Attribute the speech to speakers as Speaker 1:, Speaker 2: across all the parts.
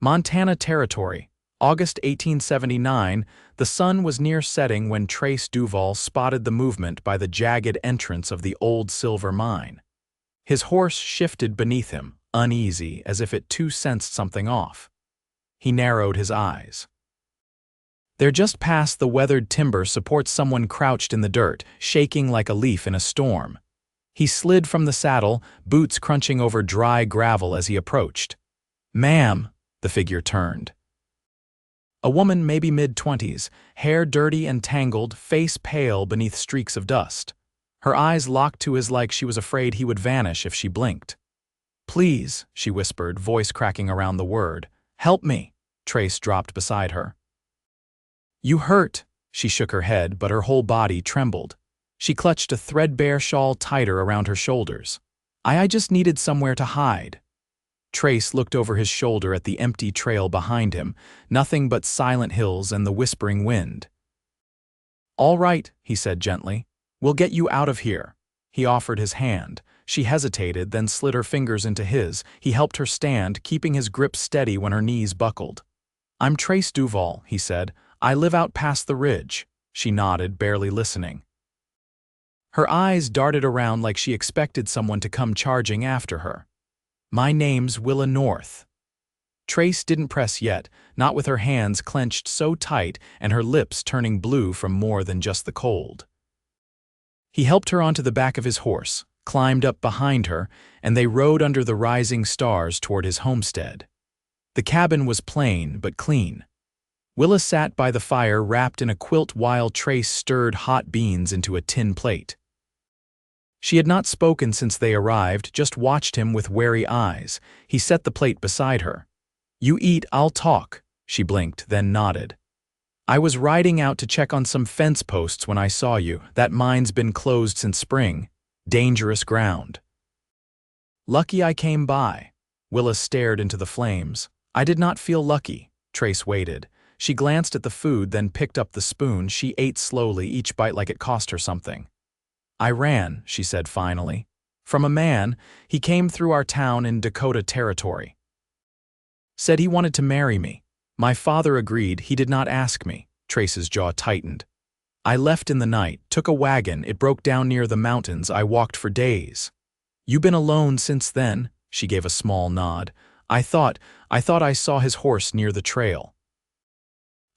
Speaker 1: Montana Territory, August 1879. The sun was near setting when Trace Duvall spotted the movement by the jagged entrance of the old silver mine. His horse shifted beneath him, uneasy, as if it too sensed something off. He narrowed his eyes. There just past the weathered timber supports someone crouched in the dirt, shaking like a leaf in a storm. He slid from the saddle, boots crunching over dry gravel as he approached. "Ma'am," the figure turned. A woman, maybe mid-20s, hair dirty and tangled, face pale beneath streaks of dust. Her eyes locked to his like she was afraid he would vanish if she blinked. "Please," she whispered, voice cracking around the word. "Help me." Trace dropped beside her. "You hurt." She shook her head, but her whole body trembled. She clutched a threadbare shawl tighter around her shoulders. I just needed somewhere to hide." Trace looked over his shoulder at the empty trail behind him, nothing but silent hills and the whispering wind. "All right," he said gently. "We'll get you out of here." He offered his hand. She hesitated, then slid her fingers into his. He helped her stand, keeping his grip steady when her knees buckled. "I'm Trace Duvall," he said. "I live out past the ridge." She nodded, barely listening. Her eyes darted around like she expected someone to come charging after her. "My name's Willa North." Trace didn't press yet, not with her hands clenched so tight and her lips turning blue from more than just the cold. He helped her onto the back of his horse, climbed up behind her, and they rode under the rising stars toward his homestead. The cabin was plain but clean. Willa sat by the fire wrapped in a quilt while Trace stirred hot beans into a tin plate. She had not spoken since they arrived, just watched him with wary eyes. He set the plate beside her. "You eat, I'll talk." She blinked, then nodded. "I was riding out to check on some fence posts when I saw you. That mine's been closed since spring. Dangerous ground." "Lucky I came by." Willa stared into the flames. "I did not feel lucky." Trace waited. She glanced at the food, then picked up the spoon. She ate slowly, each bite like it cost her something. "I ran," she said finally. "From a man. He came through our town in Dakota Territory. Said he wanted to marry me. My father agreed. He did not ask me." Trace's jaw tightened. "I left in the night, took a wagon. It broke down near the mountains. I walked for days." "You been alone since then?" She gave a small nod. I thought I saw his horse near the trail."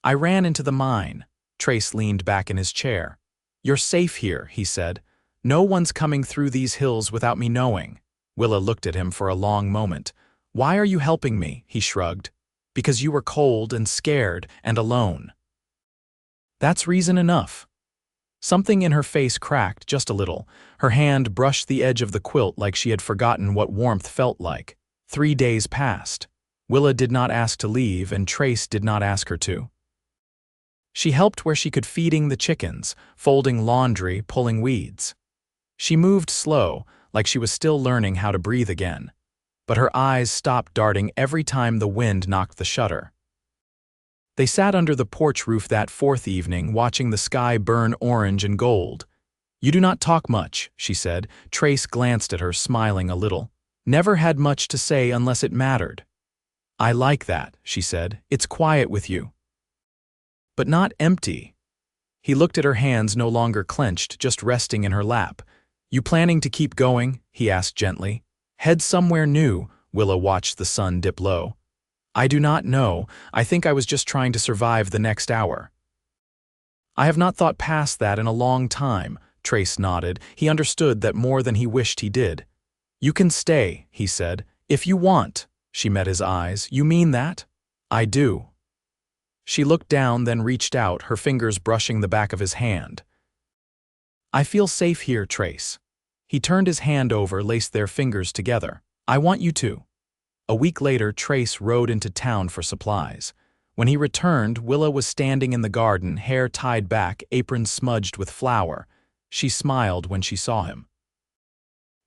Speaker 1: "I ran into the mine." Trace leaned back in his chair. "You're safe here," he said. "No one's coming through these hills without me knowing." Willa looked at him for a long moment. "Why are you helping me?" he shrugged. "Because you were cold and scared and alone." "That's reason enough." Something in her face cracked just a little. Her hand brushed the edge of the quilt like she had forgotten what warmth felt like. 3 days passed. Willa did not ask to leave, and Trace did not ask her to. She helped where she could, feeding the chickens, folding laundry, pulling weeds. She moved slow, like she was still learning how to breathe again. But her eyes stopped darting every time the wind knocked the shutter. They sat under the porch roof that fourth evening, watching the sky burn orange and gold. "You do not talk much," she said. Trace glanced at her, smiling a little. "Never had much to say unless it mattered." "I like that," she said. "It's quiet with you." "But not empty." He looked at her hands, no longer clenched, just resting in her lap. "You planning to keep going?" he asked gently. "Head somewhere new?" Willa watched the sun dip low. "I do not know. I think I was just trying to survive the next hour." "I have not thought past that in a long time." Trace nodded. He understood that more than he wished he did. "You can stay," he said. "If you want." She met his eyes. "You mean that?" "I do." She looked down, then reached out, her fingers brushing the back of his hand. "I feel safe here, Trace." He turned his hand over, laced their fingers together. "I want you to." A week later, Trace rode into town for supplies. When he returned, Willa was standing in the garden, hair tied back, apron smudged with flour. She smiled when she saw him.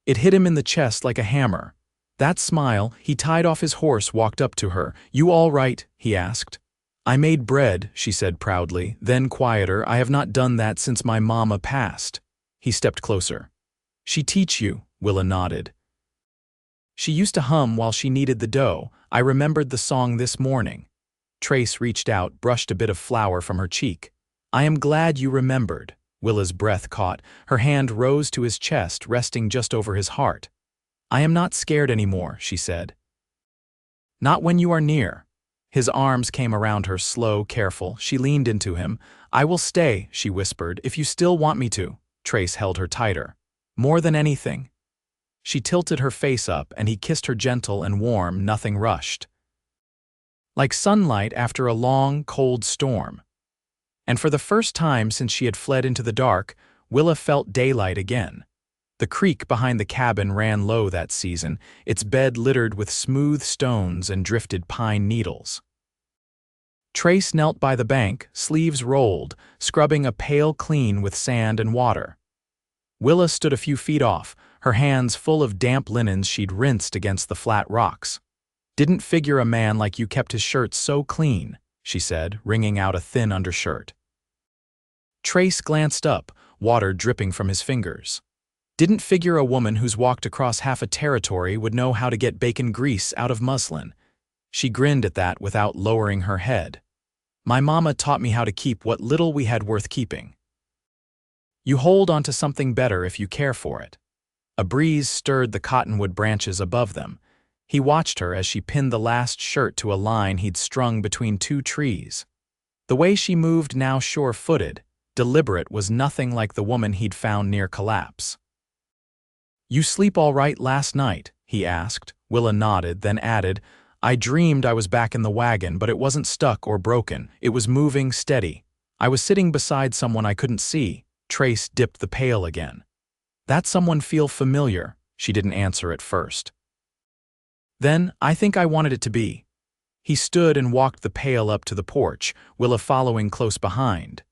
Speaker 1: It hit him in the chest like a hammer. That smile, he tied off his horse, walked up to her. "You all right?" he asked. "I made bread," she said proudly, then quieter. "I have not done that since my mama passed." He stepped closer. "She teach you?" Willa nodded. She used to hum while she kneaded the dough. I remembered the song this morning. Trace reached out, brushed a bit of flour from her cheek. I am glad you remembered. Willa's breath caught. Her hand rose to his chest, resting just over his heart. I am not scared anymore, she said. Not when you are near. His arms came around her, slow, careful. She leaned into him. I will stay, she whispered, if you still want me to. Trace held her tighter. More than anything. She tilted her face up, and he kissed her gentle and warm, nothing rushed. Like sunlight after a long, cold storm. And for the first time since she had fled into the dark, Willa felt daylight again. The creek behind the cabin ran low that season, its bed littered with smooth stones and drifted pine needles. Trace knelt by the bank, sleeves rolled, scrubbing a pail clean with sand and water. Willa stood a few feet off, her hands full of damp linens she'd rinsed against the flat rocks. Didn't figure a man like you kept his shirt so clean, she said, wringing out a thin undershirt. Trace glanced up, water dripping from his fingers. Didn't figure a woman who's walked across half a territory would know how to get bacon grease out of muslin. She grinned at that without lowering her head. My mama taught me how to keep what little we had worth keeping. You hold onto something better if you care for it. A breeze stirred the cottonwood branches above them. He watched her as she pinned the last shirt to a line he'd strung between two trees. The way she moved, now sure-footed, deliberate, was nothing like the woman he'd found near collapse. You sleep all right last night? He asked. Willa nodded, then added, I dreamed I was back in the wagon, but it wasn't stuck or broken. It was moving steady. I was sitting beside someone I couldn't see. Trace dipped the pail again. That someone feel familiar? She didn't answer at first. Then, I think I wanted it to be. He stood and walked the pail up to the porch, Willa following close behind.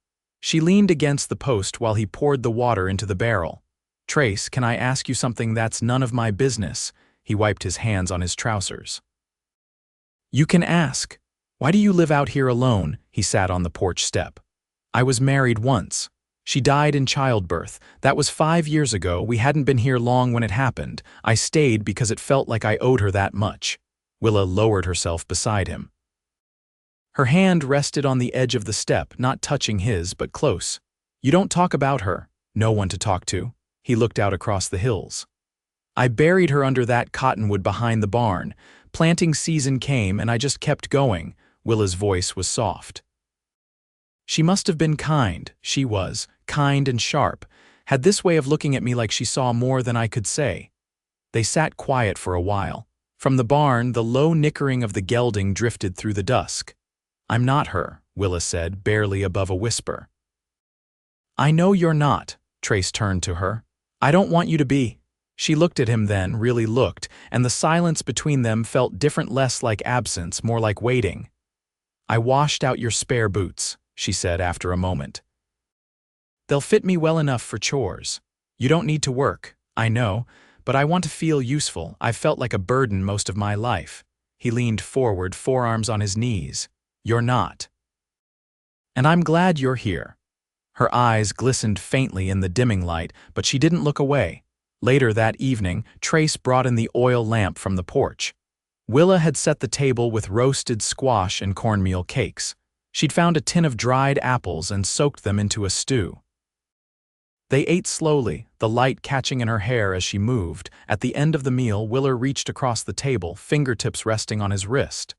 Speaker 1: She leaned against the post while he poured the water into the barrel. Trace, can I ask you something that's none of my business? He wiped his hands on his trousers. You can ask. Why do you live out here alone? He sat on the porch step. I was married once. She died in childbirth. That was 5 years ago. We hadn't been here long when it happened. I stayed because it felt like I owed her that much. Willa lowered herself beside him. Her hand rested on the edge of the step, not touching his, but close. You don't talk about her. No one to talk to. He looked out across the hills. I buried her under that cottonwood behind the barn. Planting season came and I just kept going. Willa's voice was soft. She must have been kind. She was, kind and sharp, had this way of looking at me like she saw more than I could say. They sat quiet for a while. From the barn, the low nickering of the gelding drifted through the dusk. I'm not her, Willa said, barely above a whisper. I know you're not, Trace turned to her. I don't want you to be. She looked at him then, really looked, and the silence between them felt different, less like absence, more like waiting. I washed out your spare boots, she said after a moment. They'll fit me well enough for chores. You don't need to work, I know, but I want to feel useful. I've felt like a burden most of my life. He leaned forward, forearms on his knees. You're not. And I'm glad you're here. Her eyes glistened faintly in the dimming light, but she didn't look away. Later that evening, Trace brought in the oil lamp from the porch. Willa had set the table with roasted squash and cornmeal cakes. She'd found a tin of dried apples and soaked them into a stew. They ate slowly, the light catching in her hair as she moved. At the end of the meal, Willa reached across the table, fingertips resting on his wrist.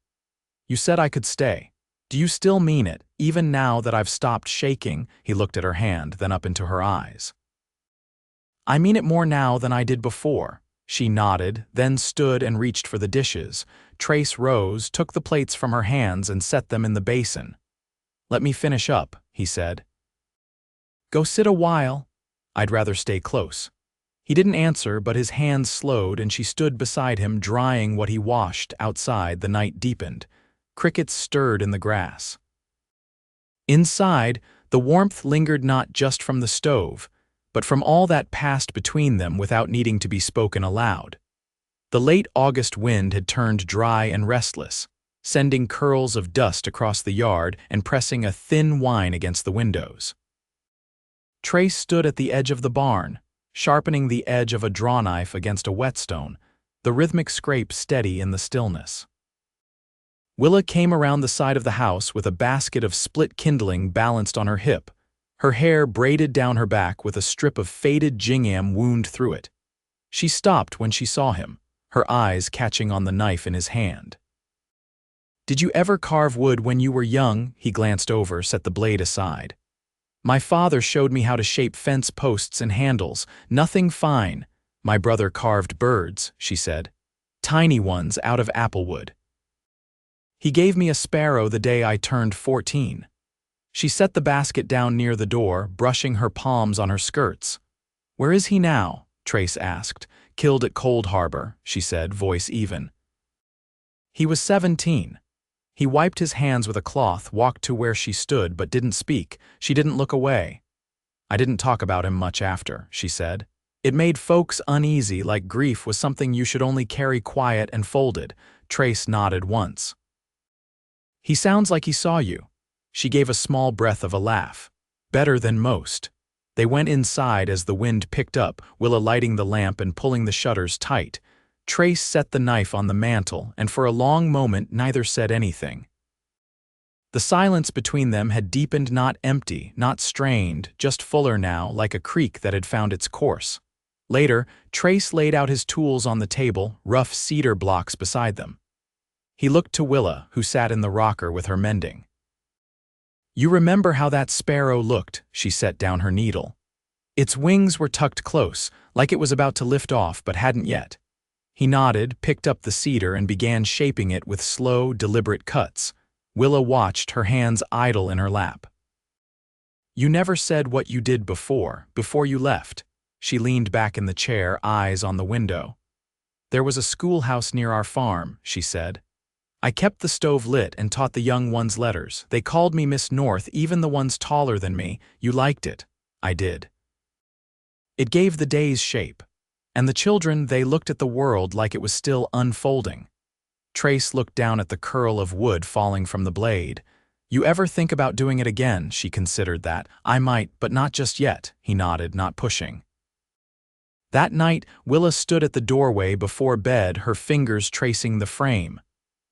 Speaker 1: You said I could stay. Do you still mean it, even now that I've stopped shaking? He looked at her hand, then up into her eyes. I mean it more now than I did before. She nodded, then stood and reached for the dishes. Trace rose, took the plates from her hands and set them in the basin. Let me finish up, he said. Go sit a while. I'd rather stay close. He didn't answer, but his hands slowed and she stood beside him, drying what he washed. Outside, the night deepened. Crickets stirred in the grass. Inside, the warmth lingered not just from the stove, but from all that passed between them without needing to be spoken aloud. The late August wind had turned dry and restless, sending curls of dust across the yard and pressing a thin whine against the windows. Trace stood at the edge of the barn, sharpening the edge of a drawknife against a whetstone. the rhythmic scrape steady in the stillness. Willa came around the side of the house with a basket of split kindling balanced on her hip, her hair braided down her back with a strip of faded gingham wound through it. She stopped when she saw him, her eyes catching on the knife in his hand. "Did you ever carve wood when you were young?" He glanced over, set the blade aside. "My father showed me how to shape fence posts and handles, nothing fine. My brother carved birds," she said. "Tiny ones out of applewood. He gave me a sparrow the day I turned 14. She set the basket down near the door, brushing her palms on her skirts. "Where is he now?" Trace asked. "Killed at Cold Harbor," she said, voice even. "He was 17. He wiped his hands with a cloth, walked to where she stood, but didn't speak. She didn't look away. "I didn't talk about him much after," she said. "It made folks uneasy, like grief was something you should only carry quiet and folded." Trace nodded once. "He sounds like he saw you." She gave a small breath of a laugh. "Better than most." They went inside as the wind picked up, Willa lighting the lamp and pulling the shutters tight. Trace set the knife on the mantel, and for a long moment neither said anything. The silence between them had deepened, not empty, not strained, just fuller now, like a creek that had found its course. Later, Trace laid out his tools on the table, rough cedar blocks beside them. He looked to Willa, who sat in the rocker with her mending. "You remember how that sparrow looked?" She set down her needle. "Its wings were tucked close, like it was about to lift off but hadn't yet." He nodded, picked up the cedar and began shaping it with slow, deliberate cuts. Willa watched, her hands idle in her lap. "You never said what you did before you left." She leaned back in the chair, eyes on the window. "There was a schoolhouse near our farm," she said. "I kept the stove lit and taught the young ones letters. They called me Miss North, even the ones taller than me. You liked it." "I did." It gave the days shape. And the children, they looked at the world like it was still unfolding. Trace looked down at the curl of wood falling from the blade. "You ever think about doing it again?" She considered that. "I might, but not just yet." He nodded, not pushing. That night, Willa stood at the doorway before bed, her fingers tracing the frame.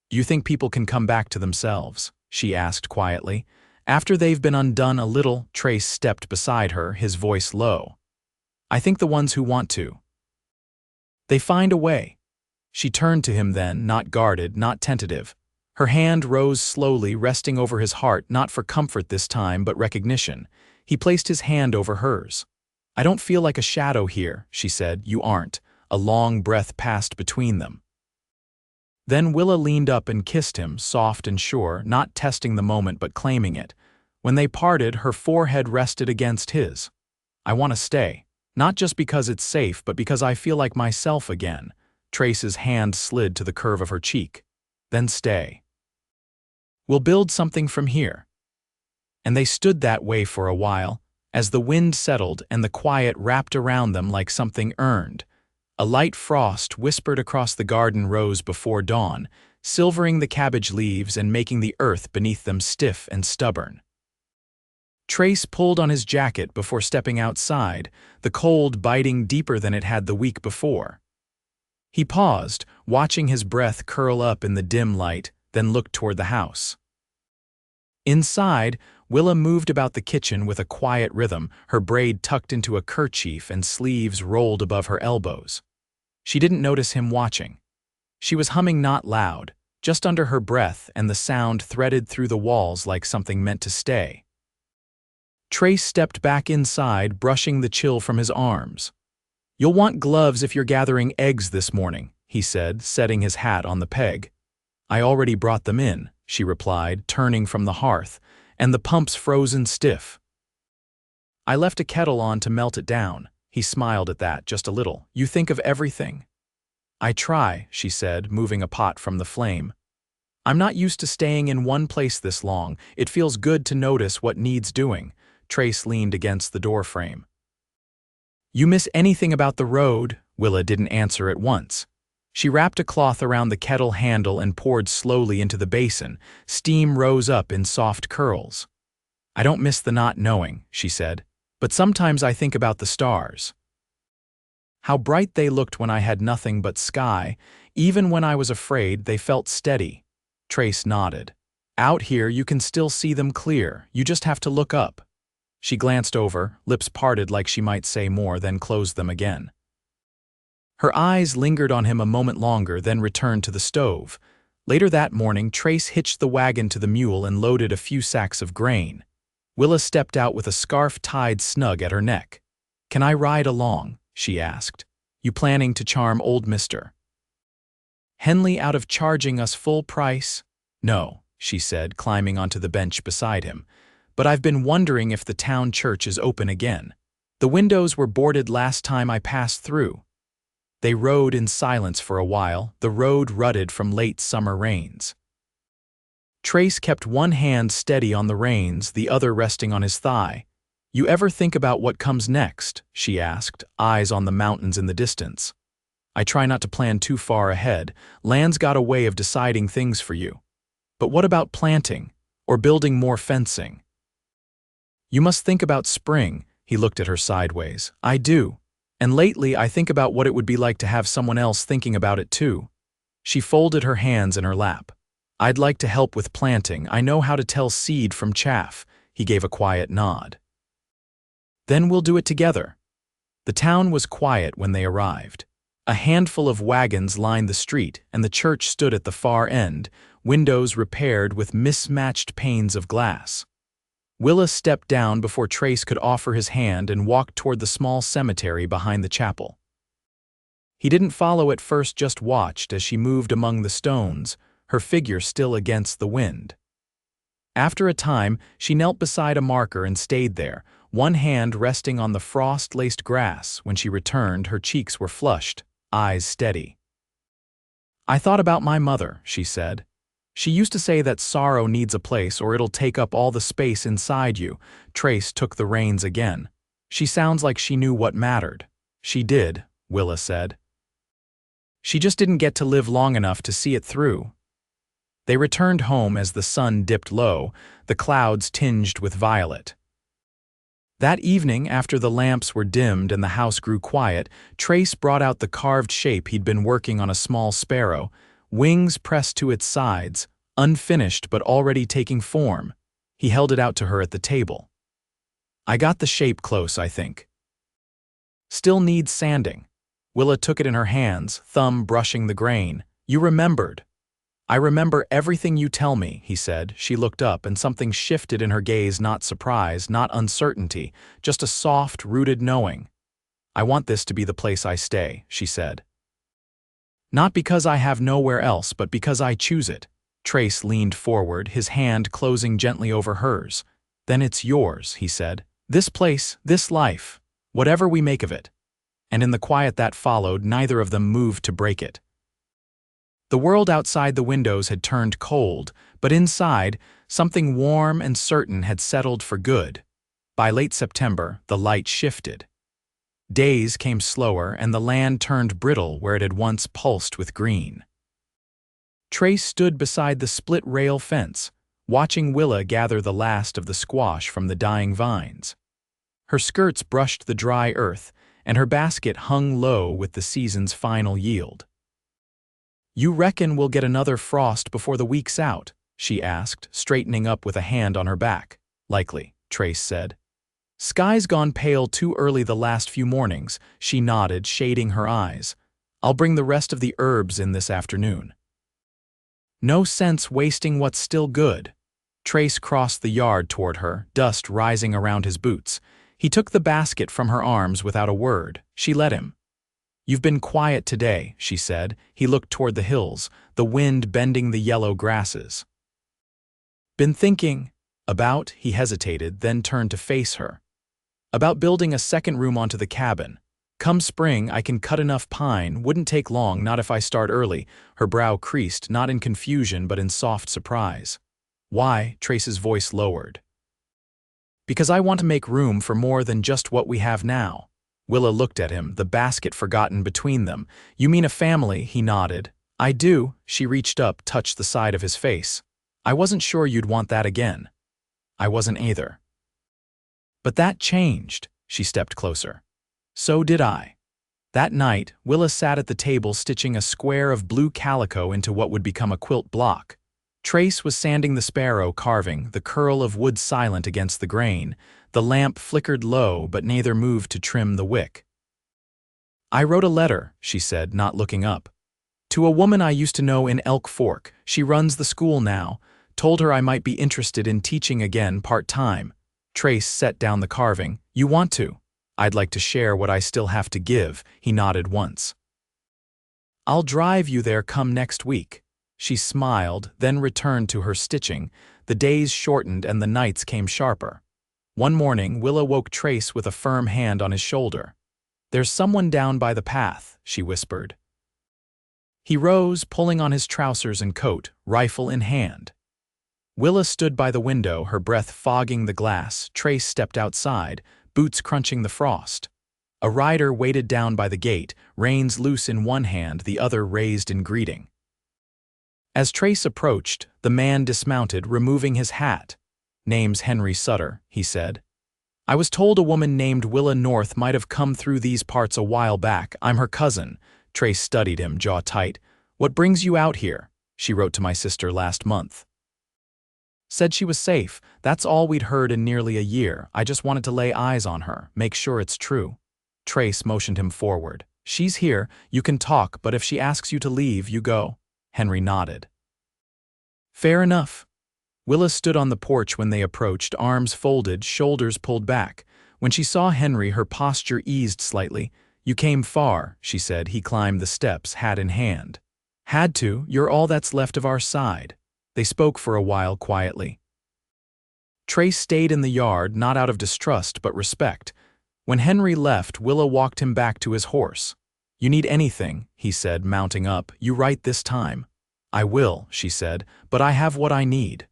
Speaker 1: "Do you think people can come back to themselves?" she asked quietly. "After they've been undone a little." Trace stepped beside her, his voice low. "I think the ones who want to. They find a way." She turned to him then, not guarded, not tentative. Her hand rose slowly, resting over his heart, not for comfort this time, but recognition. He placed his hand over hers. "I don't feel like a shadow here," she said. "You aren't." A long breath passed between them. Then Willa leaned up and kissed him, soft and sure, not testing the moment but claiming it. When they parted, her forehead rested against his. "I want to stay. Not just because it's safe, but because I feel like myself again." Trace's hand slid to the curve of her cheek. "Then stay. We'll build something from here." And they stood that way for a while, as the wind settled and the quiet wrapped around them like something earned. A light frost whispered across the garden rose before dawn, silvering the cabbage leaves and making the earth beneath them stiff and stubborn. Trace pulled on his jacket before stepping outside, the cold biting deeper than it had the week before. He paused, watching his breath curl up in the dim light, then looked toward the house. Inside, Willa moved about the kitchen with a quiet rhythm, her braid tucked into a kerchief and sleeves rolled above her elbows. She didn't notice him watching. She was humming not loud, just under her breath, and the sound threaded through the walls like something meant to stay. Trace stepped back inside, brushing the chill from his arms. "You'll want gloves if you're gathering eggs this morning," he said, setting his hat on the peg. "I already brought them in," she replied, turning from the hearth, "and the pump's frozen stiff. I left a kettle on to melt it down." He smiled at that, just a little. "You think of everything." "I try," she said, moving a pot from the flame. "I'm not used to staying in one place this long. It feels good to notice what needs doing." Trace leaned against the doorframe. "You miss anything about the road?" Willa didn't answer at once. She wrapped a cloth around the kettle handle and poured slowly into the basin. Steam rose up in soft curls. "I don't miss the not knowing," she said, "but sometimes I think about the stars." How bright they looked when I had nothing but sky. Even when I was afraid, they felt steady. Trace nodded. Out here, you can still see them clear. You just have to look up. She glanced over, lips parted like she might say more, then closed them again. Her eyes lingered on him a moment longer, then returned to the stove. Later that morning, Trace hitched the wagon to the mule and loaded a few sacks of grain. Willa stepped out with a scarf tied snug at her neck. "Can I ride along?" she asked. "You planning to charm old Mr. Henley out of charging us full price?" "No," she said, climbing onto the bench beside him. "But I've been wondering if the town church is open again. The windows were boarded last time I passed through." They rode in silence for a while, the road rutted from late summer rains. Trace kept one hand steady on the reins, the other resting on his thigh. "You ever think about what comes next?" she asked, eyes on the mountains in the distance. "I try not to plan too far ahead. Land's got a way of deciding things for you. But what about planting, or building more fencing?" "You must think about spring," he looked at her sideways. "I do. And lately I think about what it would be like to have someone else thinking about it too." She folded her hands in her lap. "I'd like to help with planting. I know how to tell seed from chaff." He gave a quiet nod. "Then we'll do it together." The town was quiet when they arrived. A handful of wagons lined the street, and the church stood at the far end, windows repaired with mismatched panes of glass. Willa stepped down before Trace could offer his hand and walked toward the small cemetery behind the chapel. He didn't follow at first, just watched as she moved among the stones, her figure still against the wind. After a time, she knelt beside a marker and stayed there, one hand resting on the frost-laced grass. When she returned, her cheeks were flushed, eyes steady. "I thought about my mother," she said. "She used to say that sorrow needs a place or it'll take up all the space inside you." Trace took the reins again. "She sounds like she knew what mattered." "She did," Willa said. "She just didn't get to live long enough to see it through." They returned home as the sun dipped low, the clouds tinged with violet. That evening, after the lamps were dimmed and the house grew quiet, Trace brought out the carved shape he'd been working on, a small sparrow, wings pressed to its sides, unfinished but already taking form. He held it out to her at the table. "I got the shape close, I think. Still needs sanding." Willa took it in her hands, thumb brushing the grain. "You remembered." "I remember everything you tell me," he said. She looked up, and something shifted in her gaze, not surprise, not uncertainty, just a soft, rooted knowing. "I want this to be the place I stay," she said. "Not because I have nowhere else, but because I choose it." Trace leaned forward, his hand closing gently over hers. "Then it's yours," he said. "This place, this life, whatever we make of it." And in the quiet that followed, neither of them moved to break it. The world outside the windows had turned cold, but inside, something warm and certain had settled for good. By late September, the light shifted. Days came slower, and the land turned brittle where it had once pulsed with green. Trace stood beside the split-rail fence, watching Willa gather the last of the squash from the dying vines. Her skirts brushed the dry earth, and her basket hung low with the season's final yield. "You reckon we'll get another frost before the week's out?" she asked, straightening up with a hand on her back. "Likely," Trace said. "Sky's gone pale too early the last few mornings," she nodded, shading her eyes. "I'll bring the rest of the herbs in this afternoon." "No sense wasting what's still good." Trace crossed the yard toward her, dust rising around his boots. He took the basket from her arms without a word. She let him. "You've been quiet today," she said. He looked toward the hills, the wind bending the yellow grasses. "Been thinking about," he hesitated, then turned to face her. "About building a second room onto the cabin. Come spring, I can cut enough pine, wouldn't take long, not if I start early." Her brow creased, not in confusion but in soft surprise. "Why?" Trace's voice lowered. "Because I want to make room for more than just what we have now." Willa looked at him, the basket forgotten between them. "You mean a family?" He nodded. "I do." She reached up, touched the side of his face. "I wasn't sure you'd want that again." "I wasn't either." "But that changed." She stepped closer. "So did I." That night, Willa sat at the table stitching a square of blue calico into what would become a quilt block. Trace was sanding the sparrow carving, the curl of wood silent against the grain. The lamp flickered low, but neither moved to trim the wick. "I wrote a letter," she said, not looking up. "To a woman I used to know in Elk Fork. She runs the school now. Told her I might be interested in teaching again part-time." Trace set down the carving. "You want to? I'd like to share what I still have to give," he nodded once. "I'll drive you there come next week." She smiled, then returned to her stitching. The days shortened and the nights came sharper. One morning, Willa woke Trace with a firm hand on his shoulder. "There's someone down by the path," she whispered. He rose, pulling on his trousers and coat, rifle in hand. Willa stood by the window, her breath fogging the glass. Trace stepped outside, boots crunching the frost. A rider waited down by the gate, reins loose in one hand, the other raised in greeting. As Trace approached, the man dismounted, removing his hat. "Name's Henry Sutter," he said. "I was told a woman named Willa North might have come through these parts a while back. I'm her cousin." Trace studied him, jaw tight. "What brings you out here?" "She wrote to my sister last month. Said she was safe. That's all we'd heard in nearly a year. I just wanted to lay eyes on her, make sure it's true." Trace motioned him forward. "She's here. You can talk, but if she asks you to leave, you go." Henry nodded. "Fair enough." Willa stood on the porch when they approached, arms folded, shoulders pulled back. When she saw Henry, her posture eased slightly. "You came far," she said. He climbed the steps, hat in hand. "Had to. You're all that's left of our side." They spoke for a while quietly. Trace stayed in the yard, not out of distrust but respect. When Henry left, Willa walked him back to his horse. "You need anything," he said, mounting up. "You right this time." "I will," she said, "but I have what I need."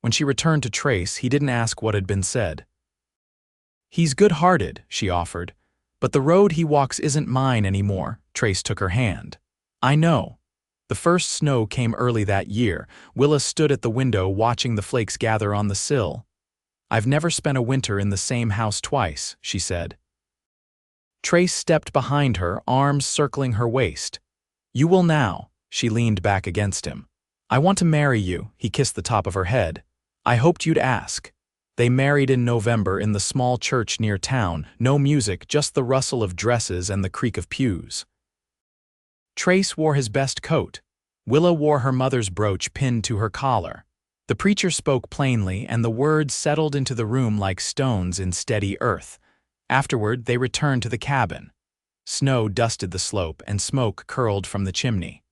Speaker 1: When she returned to Trace, he didn't ask what had been said. "He's good-hearted," she offered, "but the road he walks isn't mine anymore." Trace took her hand. "I know." The first snow came early that year. Willa stood at the window watching the flakes gather on the sill. "I've never spent a winter in the same house twice," she said. Trace stepped behind her, arms circling her waist. "You will now." She leaned back against him. "I want to marry you." He kissed the top of her head. "I hoped you'd ask." They married in November in the small church near town. No music, just the rustle of dresses and the creak of pews. Trace wore his best coat. Willa wore her mother's brooch pinned to her collar. The preacher spoke plainly, and the words settled into the room like stones in steady earth. Afterward, they returned to the cabin. Snow dusted the slope, and smoke curled from the chimney.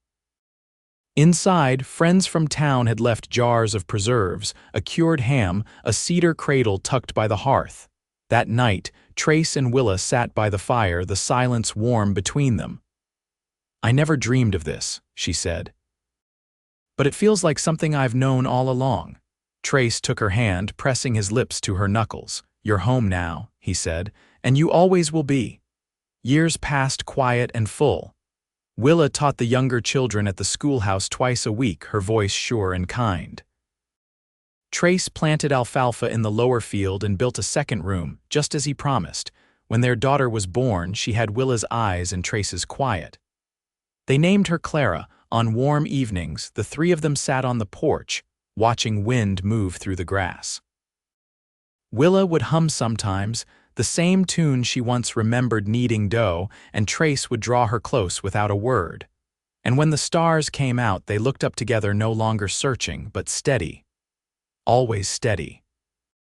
Speaker 1: Inside, friends from town had left jars of preserves, a cured ham, a cedar cradle tucked by the hearth. That night, Trace and Willa sat by the fire, the silence warm between them. "I never dreamed of this," she said. "But it feels like something I've known all along." Trace took her hand, pressing his lips to her knuckles. "You're home now," he said, "and you always will be." Years passed quiet and full. Willa taught the younger children at the schoolhouse twice a week, her voice sure and kind. Trace planted alfalfa in the lower field and built a second room, just as he promised. When their daughter was born, she had Willa's eyes and Trace's quiet. They named her Clara. On warm evenings, the three of them sat on the porch, watching wind move through the grass. Willa would hum sometimes, the same tune she once remembered kneading dough, and Trace would draw her close without a word. And when the stars came out, they looked up together, no longer searching, but steady. Always steady.